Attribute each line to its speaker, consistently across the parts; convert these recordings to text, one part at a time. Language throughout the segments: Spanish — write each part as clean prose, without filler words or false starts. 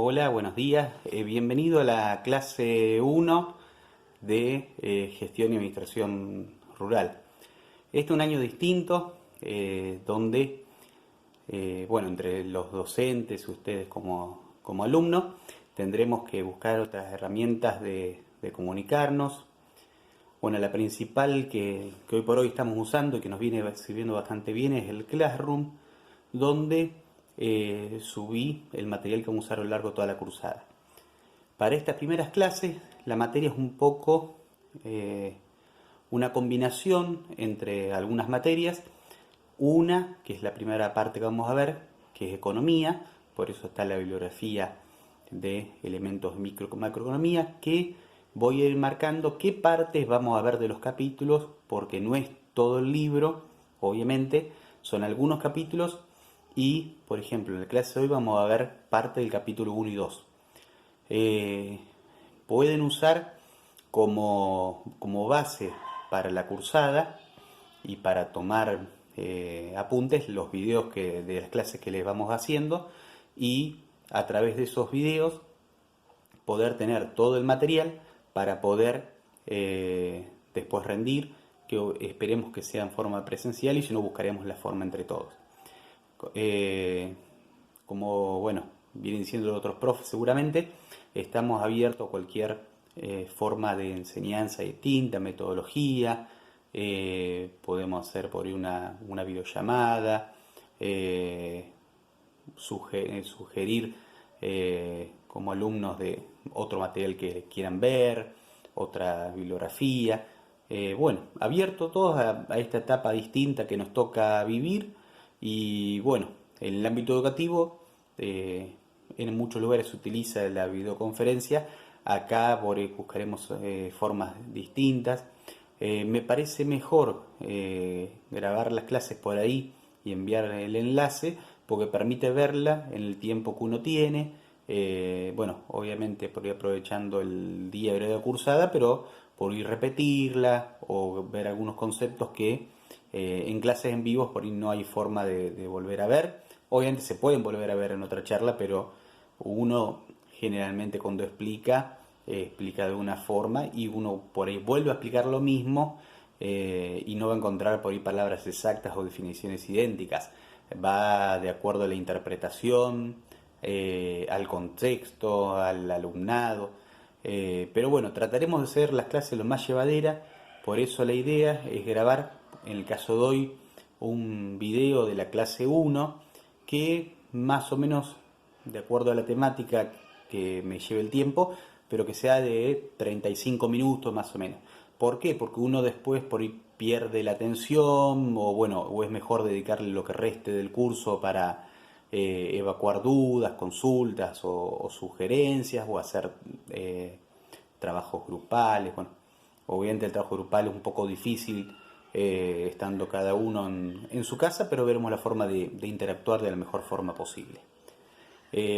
Speaker 1: Hola, buenos días. Bienvenido a la clase 1 de Gestión y Administración Rural. Este es un año distinto donde, bueno, entre los docentes, ustedes como alumnos, tendremos que buscar otras herramientas de comunicarnos. Bueno, la principal que hoy por hoy estamos usando y que nos viene sirviendo bastante bien es el Classroom, donde subí el material que vamos a usar a lo largo de toda la cursada. Para estas primeras clases, la materia es un poco una combinación entre algunas materias. Una, que es la primera parte que vamos a ver, que es economía, por eso está la bibliografía de elementos de macroeconomía, que voy a ir marcando qué partes vamos a ver de los capítulos, porque no es todo el libro, obviamente, son algunos capítulos y, por ejemplo, en la clase de hoy vamos a ver parte del capítulo 1 y 2. Pueden usar como base para la cursada y para tomar apuntes los videos de las clases que les vamos haciendo, y a través de esos videos poder tener todo el material para poder después rendir, que esperemos que sea en forma presencial, y si no buscaremos la forma entre todos. Como bueno, vienen diciendo otros profes seguramente, estamos abiertos a cualquier forma de enseñanza distinta, metodología. Podemos hacer por ahí una videollamada, sugerir como alumnos de otro material que quieran ver, otra bibliografía. Bueno, abierto todos a esta etapa distinta que nos toca vivir. Y bueno, en el ámbito educativo, en muchos lugares se utiliza la videoconferencia. Acá buscaremos formas distintas. Me parece mejor grabar las clases por ahí y enviar el enlace, porque permite verla en el tiempo que uno tiene. Bueno, obviamente por ir aprovechando el día de la cursada, pero por ir repetirla o ver algunos conceptos que en clases en vivo por ahí no hay forma de volver a ver. Obviamente se pueden volver a ver en otra charla, pero uno generalmente cuando explica de una forma, y uno por ahí vuelve a explicar lo mismo, y no va a encontrar por ahí palabras exactas o definiciones idénticas. Va de acuerdo a la interpretación, al contexto, al alumnado. Pero bueno, trataremos de hacer las clases lo más llevadera. Por eso la idea es grabar, en el caso de hoy, un video de la clase 1 que más o menos, de acuerdo a la temática, que me lleve el tiempo, pero que sea de 35 minutos más o menos. ¿Por qué? Porque uno después por ahí pierde la atención, o bueno, o es mejor dedicarle lo que reste del curso para evacuar dudas, consultas o sugerencias, o hacer trabajos grupales. Bueno, obviamente el trabajo grupal es un poco difícil estando cada uno en su casa, pero veremos la forma de interactuar de la mejor forma posible.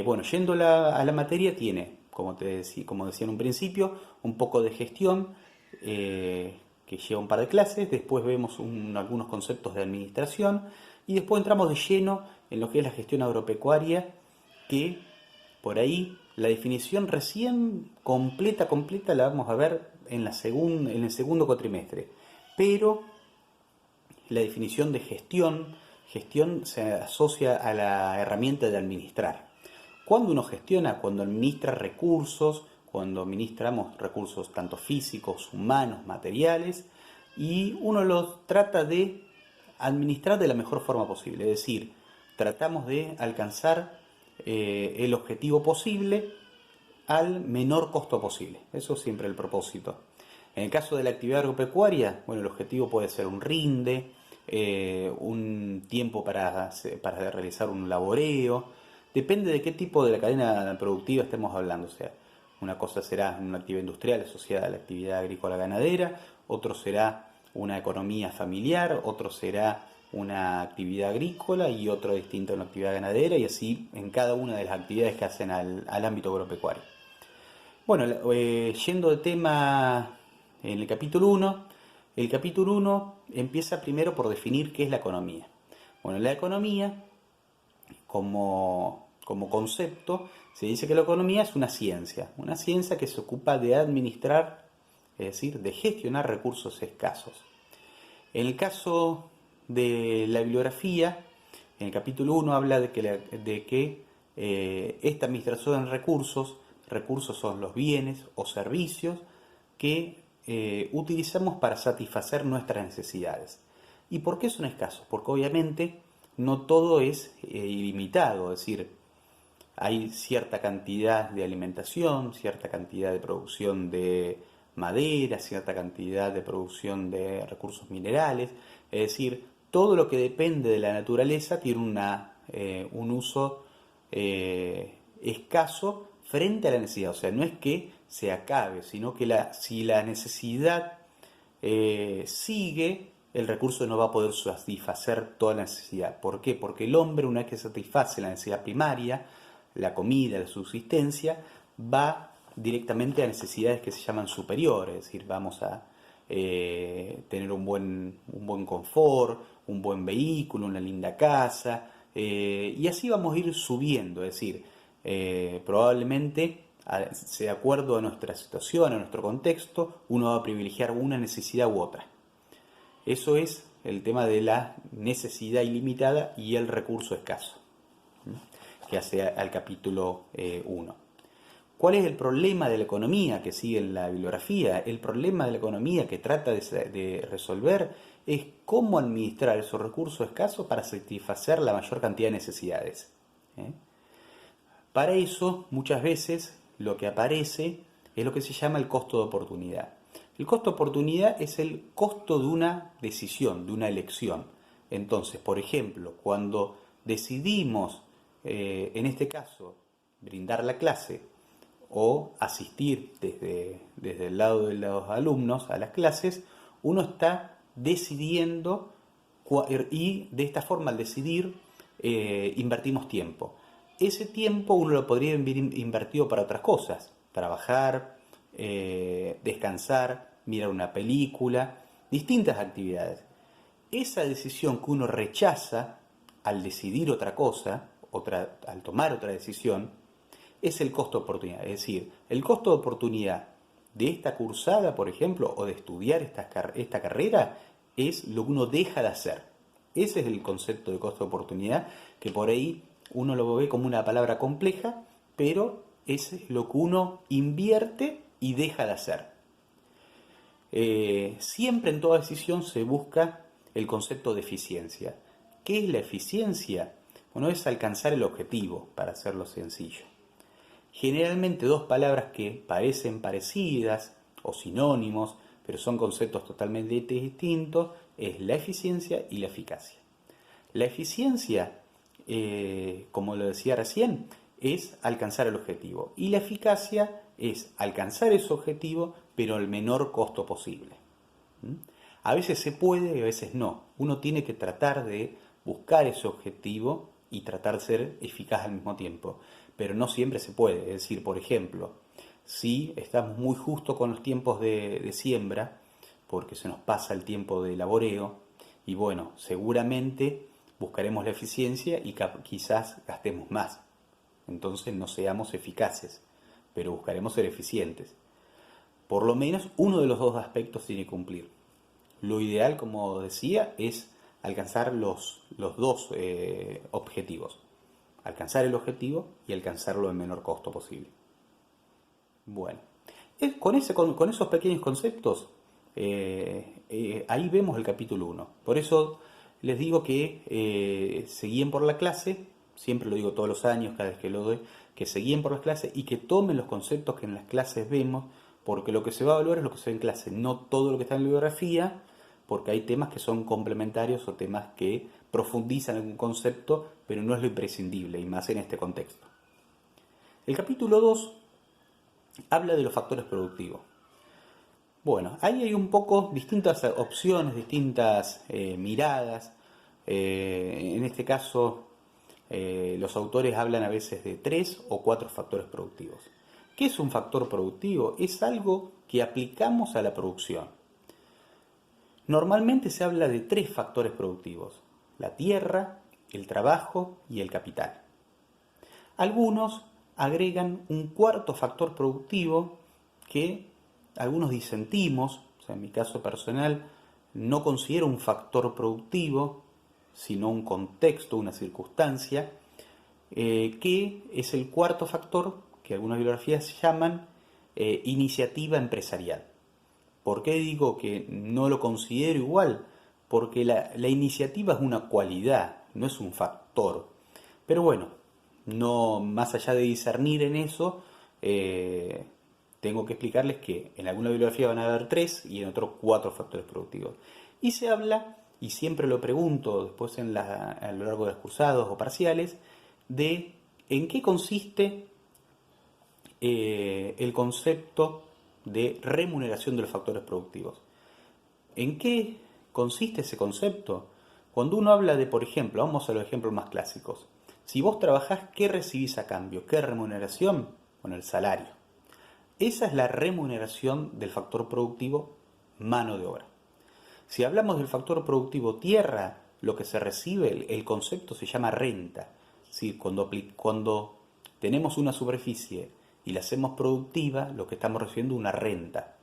Speaker 1: Bueno, yendo a la materia, tiene, como decía en un principio, un poco de gestión, que lleva un par de clases. Después vemos algunos conceptos de administración, y después entramos de lleno en lo que es la gestión agropecuaria, que por ahí la definición recién completa la vamos a ver en el segundo cuatrimestre. Pero la definición de gestión se asocia a la herramienta de administrar. Cuando uno gestiona, cuando administra recursos, cuando administramos recursos tanto físicos, humanos, materiales, y uno los trata de administrar de la mejor forma posible. Es decir, tratamos de alcanzar el objetivo posible al menor costo posible. Eso es siempre el propósito. En el caso de la actividad agropecuaria, bueno, el objetivo puede ser un rinde, un tiempo para realizar un laboreo. Depende de qué tipo de la cadena productiva estemos hablando. O sea, una cosa será una actividad industrial asociada a la actividad agrícola ganadera, otro será una economía familiar, otro será una actividad agrícola, y otro distinto a una actividad ganadera, y así en cada una de las actividades que hacen al ámbito agropecuario. Bueno, yendo de tema en el capítulo 1 empieza primero por definir qué es la economía. Bueno, la economía, como como concepto, se dice que la economía es una ciencia que se ocupa de administrar, es decir, de gestionar recursos escasos. En el caso de la bibliografía, en el capítulo 1 habla de que esta administración de recursos son los bienes o servicios que utilizamos para satisfacer nuestras necesidades. ¿Y por qué son escasos? Porque obviamente no todo es ilimitado, es decir, hay cierta cantidad de alimentación, cierta cantidad de producción de madera, cierta cantidad de producción de recursos minerales, es decir, todo lo que depende de la naturaleza tiene un uso escaso frente a la necesidad. O sea, no es que se acabe, sino que si la necesidad sigue, el recurso no va a poder satisfacer toda la necesidad. ¿Por qué? Porque el hombre, una vez que satisface la necesidad primaria, la comida, la subsistencia, va directamente a necesidades que se llaman superiores, es decir, vamos a tener un buen confort, un buen vehículo, una linda casa, y así vamos a ir subiendo, es decir, probablemente de acuerdo a nuestra situación, a nuestro contexto, uno va a privilegiar una necesidad u otra. Eso es el tema de la necesidad ilimitada y el recurso escaso, que hace al capítulo 1. ¿Cuál es el problema de la economía que sigue en la bibliografía? El problema de la economía que trata de resolver es cómo administrar esos recursos escasos para satisfacer la mayor cantidad de necesidades. Para eso, muchas veces, lo que aparece es lo que se llama el costo de oportunidad. El costo de oportunidad es el costo de una decisión, de una elección. Entonces, por ejemplo, cuando decidimos, en este caso, brindar la clase o asistir desde el lado de los alumnos a las clases, uno está decidiendo y de esta forma al decidir invertimos tiempo. Ese tiempo uno lo podría haber invertido para otras cosas, trabajar, descansar, mirar una película, distintas actividades. Esa decisión que uno rechaza al decidir otra cosa, al tomar otra decisión, es el costo de oportunidad. Es decir, el costo de oportunidad de esta cursada, por ejemplo, o de estudiar esta carrera, es lo que uno deja de hacer. Ese es el concepto de costo de oportunidad, que por ahí uno lo ve como una palabra compleja, pero es lo que uno invierte y deja de hacer. Siempre en toda decisión se busca el concepto de eficiencia. ¿Qué es la eficiencia? Bueno, es alcanzar el objetivo, para hacerlo sencillo. Generalmente dos palabras que parecen parecidas o sinónimos, pero son conceptos totalmente distintos, es la eficiencia y la eficacia. La eficiencia, como lo decía recién, es alcanzar el objetivo. Y la eficacia es alcanzar ese objetivo, pero al menor costo posible. A veces se puede y a veces no. Uno tiene que tratar de buscar ese objetivo y tratar de ser eficaz al mismo tiempo. Pero no siempre se puede. Es decir, por ejemplo, si estamos muy justo con los tiempos de siembra, porque se nos pasa el tiempo de laboreo, y bueno, seguramente buscaremos la eficiencia y quizás gastemos más. Entonces no seamos eficaces, pero buscaremos ser eficientes. Por lo menos uno de los dos aspectos tiene que cumplir. Lo ideal, como decía, es alcanzar los dos objetivos. Alcanzar el objetivo y alcanzarlo en menor costo posible. Bueno, con esos pequeños conceptos, ahí vemos el capítulo 1. Por eso les digo que se guíen por la clase, siempre lo digo todos los años, cada vez que lo doy, que se guíen por las clases y que tomen los conceptos que en las clases vemos, porque lo que se va a evaluar es lo que se ve en clase, no todo lo que está en la bibliografía, porque hay temas que son complementarios o temas que profundizan en un concepto, pero no es lo imprescindible, y más en este contexto. El capítulo 2 habla de los factores productivos. Bueno, ahí hay un poco distintas opciones, distintas miradas. En este caso, los autores hablan a veces de 3 o 4 factores productivos. ¿Qué es un factor productivo? Es algo que aplicamos a la producción. Normalmente se habla de 3 factores productivos: la tierra, el trabajo y el capital. Algunos agregan un cuarto factor productivo que algunos disentimos, o sea, en mi caso personal no considero un factor productivo, sino un contexto, una circunstancia, que es el cuarto factor que algunas bibliografías llaman iniciativa empresarial. ¿Por qué digo que no lo considero igual? Porque la iniciativa es una cualidad, no es un factor. Pero bueno, no, más allá de discernir en eso, tengo que explicarles que en alguna bibliografía van a haber 3 y en otros 4 factores productivos. Y se habla, y siempre lo pregunto después a lo largo de los cursados o parciales, de en qué consiste el concepto de remuneración de los factores productivos. ¿En qué consiste ese concepto? Cuando uno habla de, por ejemplo, vamos a los ejemplos más clásicos. Si vos trabajás, ¿qué recibís a cambio? ¿Qué remuneración? Bueno, el salario. Esa es la remuneración del factor productivo mano de obra. Si hablamos del factor productivo tierra, lo que se recibe, el concepto se llama renta. ¿Sí? Cuando tenemos una superficie y la hacemos productiva, lo que estamos recibiendo es una renta.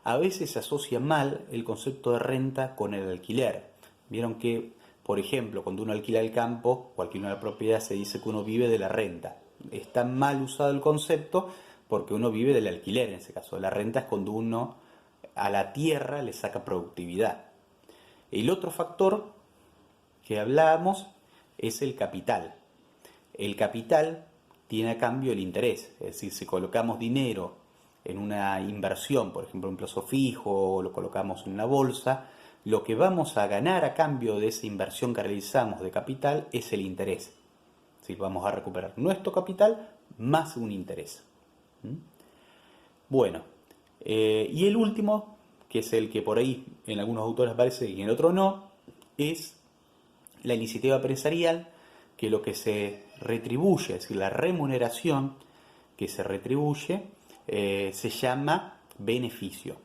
Speaker 1: A veces se asocia mal el concepto de renta con el alquiler. Vieron que, por ejemplo, cuando uno alquila el campo o alquila una propiedad, se dice que uno vive de la renta. Está mal usado el concepto porque uno vive del alquiler en ese caso. La renta es cuando uno a la tierra le saca productividad. El otro factor que hablábamos es el capital. El capital tiene a cambio el interés, es decir, si colocamos dinero en una inversión, por ejemplo un plazo fijo, o lo colocamos en una bolsa, lo que vamos a ganar a cambio de esa inversión que realizamos de capital es el interés. Si vamos a recuperar nuestro capital más un interés. Bueno, y el último, que es el que por ahí en algunos autores aparece y en otros no, es la iniciativa empresarial, que lo que se retribuye, es decir, la remuneración que se retribuye, se llama beneficio.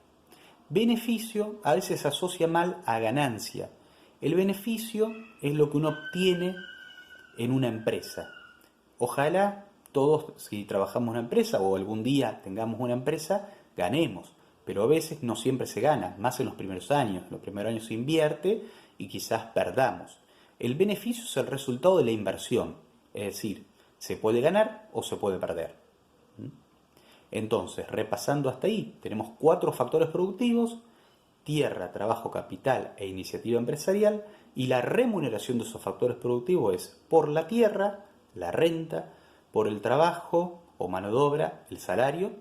Speaker 1: Beneficio a veces se asocia mal a ganancia. El beneficio es lo que uno obtiene en una empresa. Ojalá todos, si trabajamos en una empresa o algún día tengamos una empresa, ganemos. Pero a veces no siempre se gana, más en los primeros años. En los primeros años se invierte y quizás perdamos. El beneficio es el resultado de la inversión, es decir, se puede ganar o se puede perder. Entonces, repasando hasta ahí, tenemos 4 factores productivos: tierra, trabajo, capital e iniciativa empresarial, y la remuneración de esos factores productivos es por la tierra, la renta, por el trabajo o mano de obra, el salario,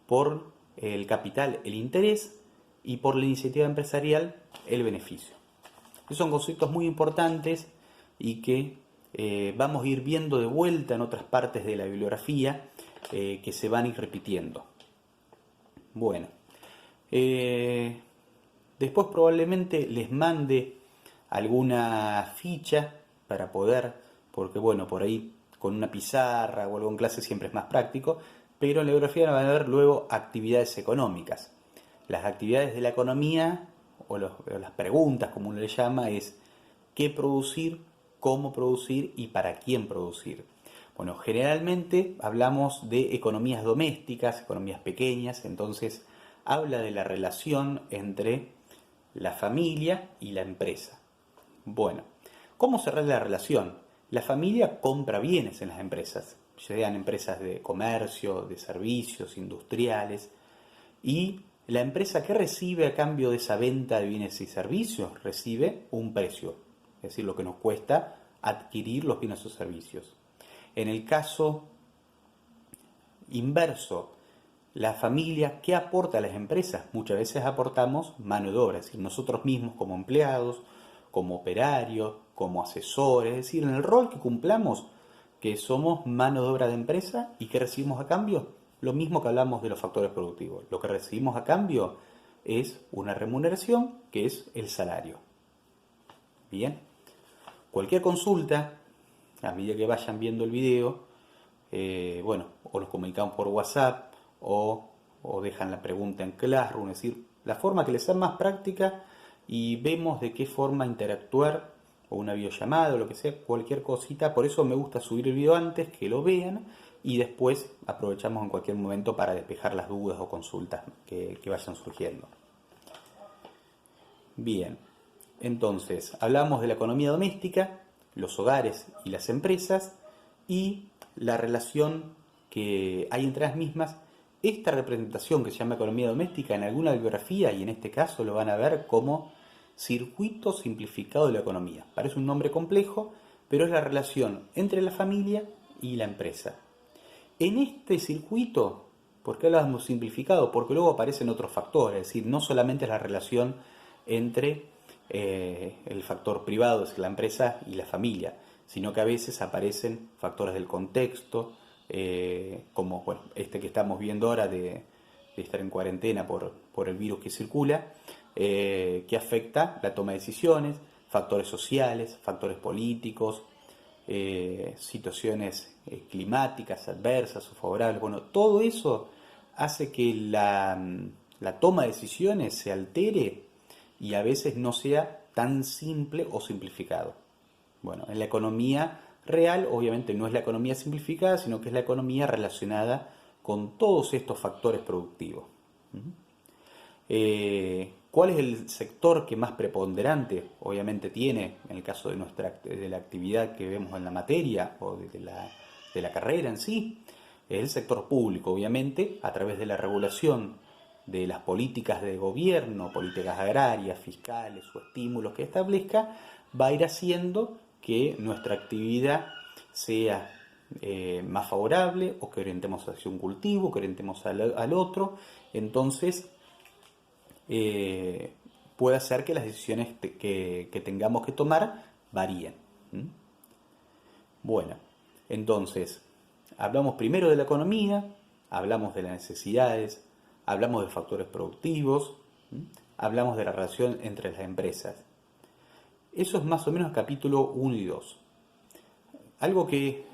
Speaker 1: por el capital, el interés, y por la iniciativa empresarial, el beneficio. Esos son conceptos muy importantes y que vamos a ir viendo de vuelta en otras partes de la bibliografía que se van a ir repitiendo. Bueno, después probablemente les mande alguna ficha para poder, porque bueno, por ahí con una pizarra o algo en clase siempre es más práctico, pero en la bibliografía van a ver luego actividades económicas. Las actividades de la economía, o las preguntas, como uno le llama, es qué producir, cómo producir y para quién producir. Bueno, generalmente hablamos de economías domésticas, economías pequeñas, entonces habla de la relación entre la familia y la empresa. Bueno, ¿cómo se realiza la relación? La familia compra bienes en las empresas, sean empresas de comercio, de servicios, industriales, y la empresa que recibe a cambio de esa venta de bienes y servicios recibe un precio, es decir, lo que nos cuesta adquirir los bienes o servicios. En el caso inverso, la familia, ¿qué aporta a las empresas? Muchas veces aportamos mano de obra, es decir, nosotros mismos como empleados, como operarios, como asesores, es decir, en el rol que cumplamos, que somos mano de obra de empresa y que recibimos a cambio, lo mismo que hablamos de los factores productivos. Lo que recibimos a cambio es una remuneración, que es el salario. Bien, cualquier consulta, a medida que vayan viendo el video, bueno, o nos comunicamos por WhatsApp o dejan la pregunta en Classroom, es decir, la forma que les sea más práctica, y vemos de qué forma interactuar o una videollamada o lo que sea, cualquier cosita. Por eso me gusta subir el video antes, que lo vean, y después aprovechamos en cualquier momento para despejar las dudas o consultas que vayan surgiendo. Bien, entonces hablamos de la economía doméstica, los hogares y las empresas, y la relación que hay entre las mismas. Esta representación que se llama economía doméstica, en alguna bibliografía, y en este caso lo van a ver como circuito simplificado de la economía. Parece un nombre complejo, pero es la relación entre la familia y la empresa. En este circuito, ¿por qué hablamos simplificado? Porque luego aparecen otros factores, es decir, no solamente es la relación entre el factor privado, es la empresa, y la familia, sino que a veces aparecen factores del contexto, como bueno, este que estamos viendo ahora de estar en cuarentena por el virus que circula, que afecta la toma de decisiones, factores sociales, factores políticos, situaciones climáticas adversas o favorables. Bueno, todo eso hace que la toma de decisiones se altere y a veces no sea tan simple o simplificado. Bueno, en la economía real obviamente no es la economía simplificada, sino que es la economía relacionada con todos estos factores productivos. ¿Cuál es el sector que más preponderante obviamente tiene en el caso de la actividad que vemos en la materia o de la carrera en sí? Es el sector público, obviamente, a través de la regulación de las políticas de gobierno, políticas agrarias, fiscales o estímulos que establezca, va a ir haciendo que nuestra actividad sea más favorable, o que orientemos hacia un cultivo, que orientemos al otro. Entonces puede hacer que las decisiones que tengamos que tomar varíen. Bueno, entonces hablamos primero de la economía, hablamos de las necesidades, hablamos de factores productivos, hablamos de la relación entre las empresas. Eso es más o menos capítulo 1 y 2. Algo que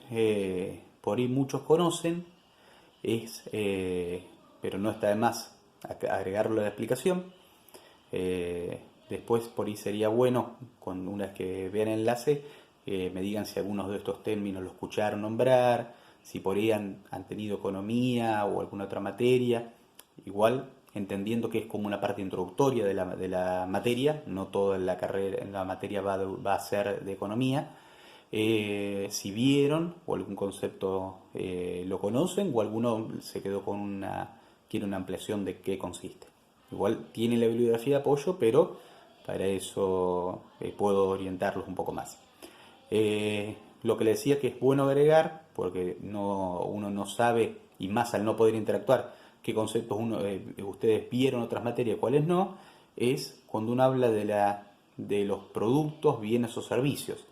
Speaker 1: por ahí muchos conocen es, pero no está de más agregarlo a la explicación. Después por ahí sería bueno, una vez que vean el enlace, me digan si algunos de estos términos lo escucharon nombrar, si por ahí han tenido economía o alguna otra materia, igual entendiendo que es como una parte introductoria de la materia, no toda la carrera, en la materia va a ser de economía. Si vieron o algún concepto lo conocen, o alguno se quedó con quiere una ampliación de qué consiste. Igual tiene la bibliografía de apoyo, pero para eso puedo orientarlos un poco más. Lo que les decía que es bueno agregar, porque uno no sabe, y más al no poder interactuar, qué conceptos ustedes vieron otras materias, cuáles no, es cuando uno habla de los productos, bienes o servicios.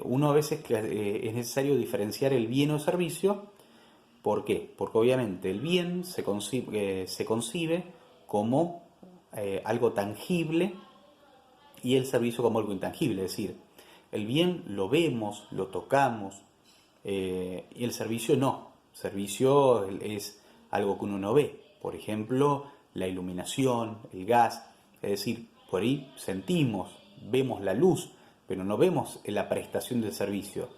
Speaker 1: Uno a veces es necesario diferenciar el bien o servicio. ¿Por qué? Porque obviamente el bien se concibe como algo tangible y el servicio como algo intangible. Es decir, el bien lo vemos, lo tocamos, y el servicio no. El servicio es algo que uno no ve. Por ejemplo, la iluminación, el gas. Es decir, por ahí sentimos, vemos la luz, pero no vemos la prestación del servicio.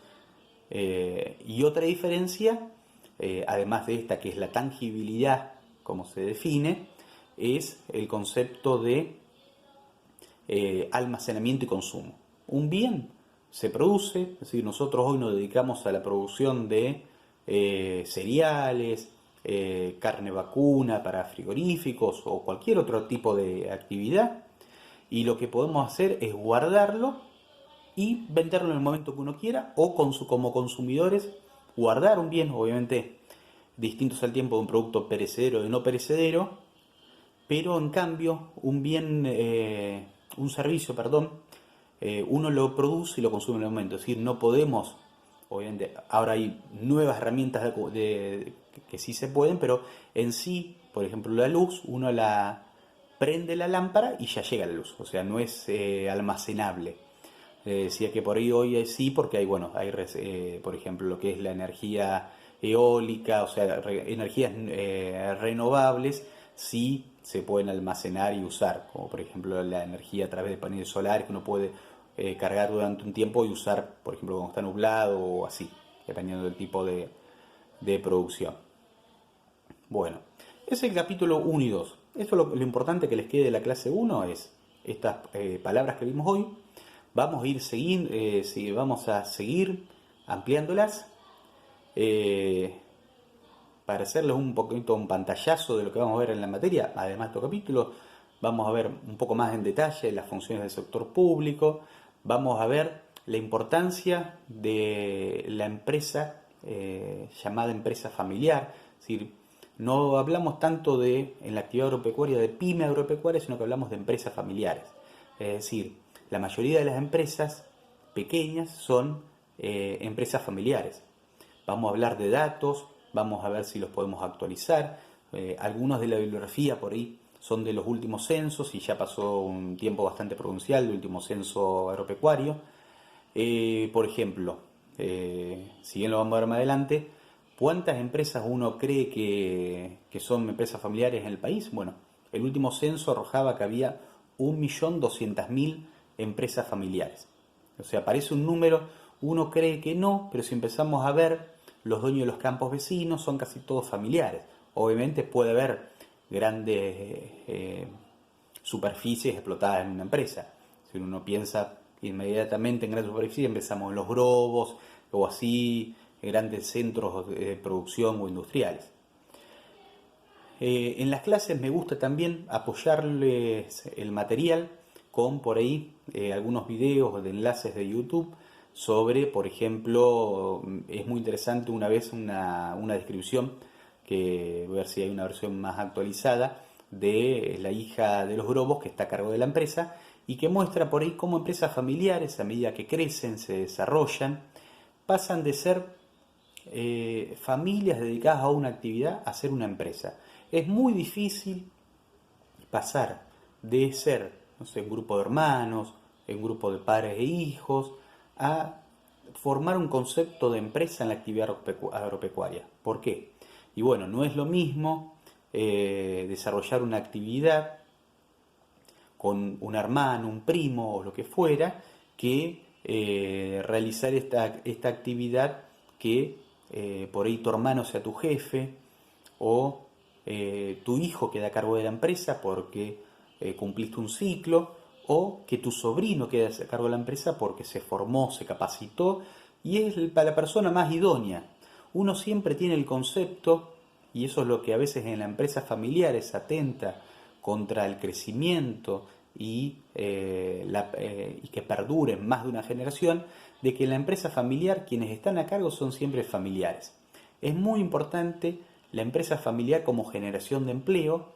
Speaker 1: Y otra diferencia, además de esta, que es la tangibilidad, como se define, es el concepto de almacenamiento y consumo. Un bien se produce, es decir, nosotros hoy nos dedicamos a la producción de cereales, carne vacuna para frigoríficos o cualquier otro tipo de actividad, y lo que podemos hacer es guardarlo y venderlo en el momento que uno quiera, o como consumidores guardar un bien, obviamente distintos al tiempo de un producto perecedero de no perecedero, pero en cambio un servicio, uno lo produce y lo consume en el momento. Es decir, no podemos, obviamente ahora hay nuevas herramientas que sí se pueden, pero en sí, por ejemplo la luz, uno prende la lámpara y ya llega la luz, o sea, no es almacenable. Decía que por ahí hoy sí, porque hay, por ejemplo, lo que es la energía eólica, o sea, energías renovables, sí se pueden almacenar y usar, como por ejemplo la energía a través de paneles solares, que uno puede cargar durante un tiempo y usar, por ejemplo, cuando está nublado o así, dependiendo del tipo de producción. Bueno, es el capítulo 1 y 2. Esto lo importante que les quede de la clase 1 es estas palabras que vimos hoy. Vamos vamos a seguir ampliándolas para hacerles un poquito un pantallazo de lo que vamos a ver en la materia. Además de estos capítulos, vamos a ver un poco más en detalle las funciones del sector público. Vamos a ver la importancia de la empresa llamada empresa familiar. Es decir, no hablamos tanto en la actividad agropecuaria de pyme agropecuaria, sino que hablamos de empresas familiares. Es decir, la mayoría de las empresas pequeñas son empresas familiares. Vamos a hablar de datos, vamos a ver si los podemos actualizar. Algunos de la bibliografía por ahí son de los últimos censos y ya pasó un tiempo bastante prudencial del último censo agropecuario. Por ejemplo, si bien lo vamos a ver más adelante, ¿cuántas empresas uno cree que son empresas familiares en el país? Bueno, el último censo arrojaba que había 1.200.000 empresas familiares. O sea, parece un número, uno cree que no, pero si empezamos a ver, los dueños de los campos vecinos son casi todos familiares. Obviamente puede haber grandes superficies explotadas en una empresa. Si uno piensa inmediatamente en grandes superficies, empezamos en los globos o así, grandes centros de producción o industriales. En las clases me gusta también apoyarles el material con por ahí algunos videos de enlaces de YouTube sobre, por ejemplo, es muy interesante una vez una descripción, que voy a ver si hay una versión más actualizada, de la hija de los globos que está a cargo de la empresa y que muestra por ahí cómo empresas familiares, a medida que crecen, se desarrollan, pasan de ser familias dedicadas a una actividad a ser una empresa. Es muy difícil pasar de ser, no sé, un grupo de hermanos, un grupo de padres e hijos, a formar un concepto de empresa en la actividad agropecuaria. ¿Por qué? Y bueno, no es lo mismo desarrollar una actividad con un hermano, un primo o lo que fuera, que realizar esta actividad que por ahí tu hermano sea tu jefe o tu hijo queda a cargo de la empresa porque cumpliste un ciclo, o que tu sobrino quede a cargo de la empresa porque se formó, se capacitó y es la persona más idónea. Uno siempre tiene el concepto, y eso es lo que a veces en las empresas familiares atenta contra el crecimiento y que perduren más de una generación, de que en la empresa familiar quienes están a cargo son siempre familiares. Es muy importante la empresa familiar como generación de empleo,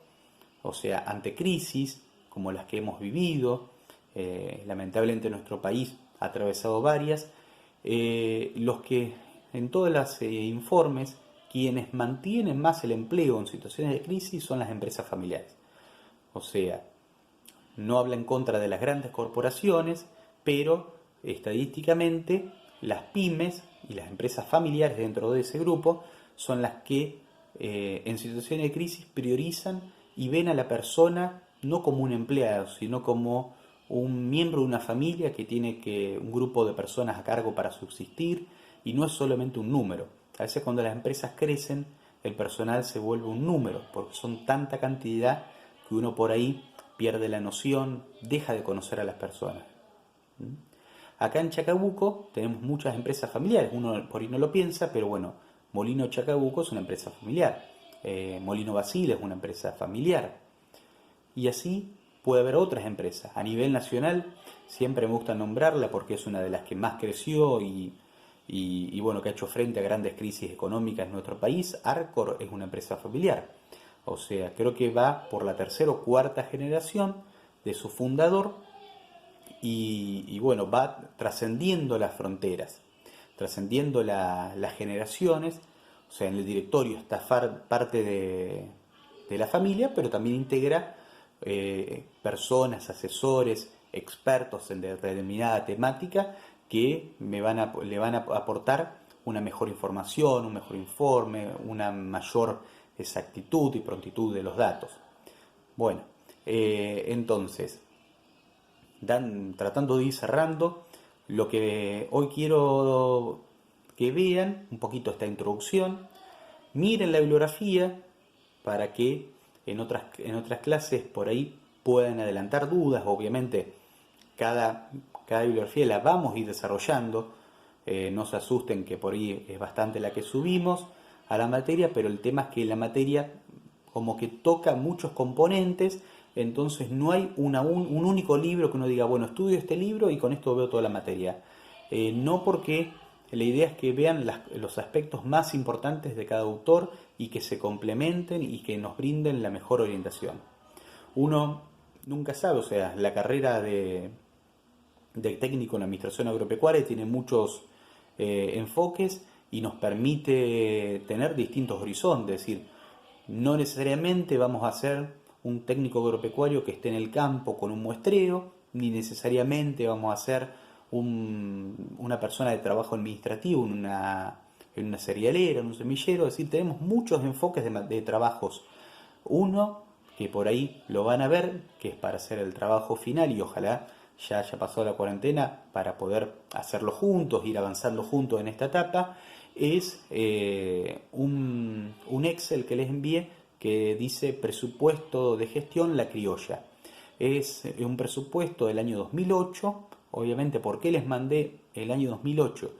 Speaker 1: o sea, ante crisis como las que hemos vivido, lamentablemente nuestro país ha atravesado varias, los que en todos los informes, quienes mantienen más el empleo en situaciones de crisis son las empresas familiares. O sea, no habla en contra de las grandes corporaciones, pero estadísticamente las pymes y las empresas familiares dentro de ese grupo son las que en situaciones de crisis priorizan y ven a la persona no como un empleado, sino como un miembro de una familia que tiene un grupo de personas a cargo para subsistir, y no es solamente un número. A veces cuando las empresas crecen, el personal se vuelve un número, porque son tanta cantidad que uno por ahí pierde la noción, deja de conocer a las personas. Acá en Chacabuco tenemos muchas empresas familiares, uno por ahí no lo piensa, pero bueno, Molino Chacabuco es una empresa familiar, Molino Basile es una empresa familiar, y así puede haber otras empresas. A nivel nacional siempre me gusta nombrarla porque es una de las que más creció y bueno, que ha hecho frente a grandes crisis económicas en nuestro país. Arcor es una empresa familiar, o sea, creo que va por la tercera o cuarta generación de su fundador y bueno, va trascendiendo las fronteras, trascendiendo las generaciones. O sea, en el directorio está parte de la familia, pero también integra personas, asesores, expertos en determinada temática que le van a aportar una mejor información, un mejor informe, una mayor exactitud y prontitud de los datos. Bueno, entonces, tratando de ir cerrando, lo que hoy quiero que vean, un poquito esta introducción, miren la bibliografía para que en otras clases por ahí puedan adelantar dudas. Obviamente cada bibliografía la vamos a ir desarrollando, no se asusten que por ahí es bastante la que subimos a la materia, pero el tema es que la materia como que toca muchos componentes, entonces no hay un único libro que uno diga, bueno, estudio este libro y con esto veo toda la materia. No, porque la idea es que vean los aspectos más importantes de cada autor y que se complementen y que nos brinden la mejor orientación. Uno nunca sabe, o sea, la carrera de técnico en administración agropecuaria tiene muchos enfoques y nos permite tener distintos horizontes. Es decir, no necesariamente vamos a ser un técnico agropecuario que esté en el campo con un muestreo, ni necesariamente vamos a ser una persona de trabajo administrativo en una cerealera, en un semillero. Es decir, tenemos muchos enfoques de trabajos. Uno, que por ahí lo van a ver, que es para hacer el trabajo final y ojalá ya haya pasado la cuarentena para poder hacerlo juntos, ir avanzando juntos en esta etapa, es un Excel que les envié que dice presupuesto de gestión La Criolla. Es un presupuesto del año 2008. Obviamente, ¿por qué les mandé el año 2008?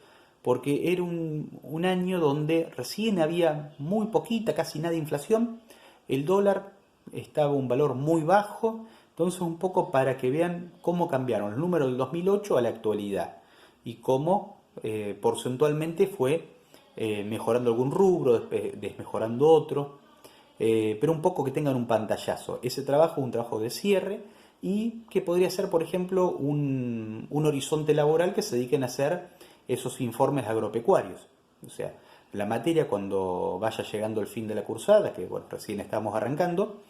Speaker 1: Porque era un año donde recién había muy poquita, casi nada de inflación, el dólar estaba un valor muy bajo, entonces un poco para que vean cómo cambiaron los números del 2008 a la actualidad y cómo porcentualmente fue mejorando algún rubro, desmejorando otro, pero un poco que tengan un pantallazo. Ese trabajo es un trabajo de cierre y que podría ser, por ejemplo, un horizonte laboral que se dediquen a hacer esos informes agropecuarios. O sea, la materia cuando vaya llegando el fin de la cursada, que bueno, recién estamos arrancando,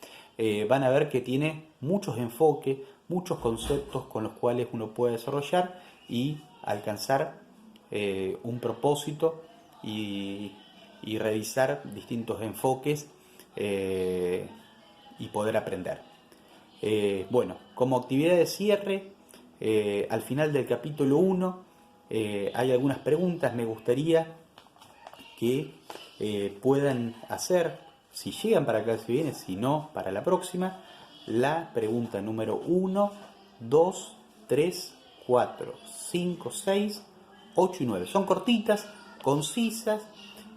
Speaker 1: van a ver que tiene muchos enfoques, muchos conceptos con los cuales uno puede desarrollar y alcanzar un propósito y revisar distintos enfoques y poder aprender. Bueno, como actividad de cierre, al final del capítulo 1 hay algunas preguntas. Me gustaría que puedan hacer, si llegan para la clase que viene, si no, para la próxima, la pregunta número 1, 2, 3, 4, 5, 6, 8 y 9. Son cortitas, concisas,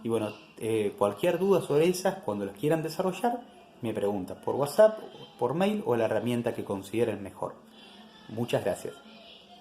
Speaker 1: y bueno, cualquier duda sobre esas, cuando las quieran desarrollar, me preguntan por WhatsApp, por mail o la herramienta que consideren mejor. Muchas gracias.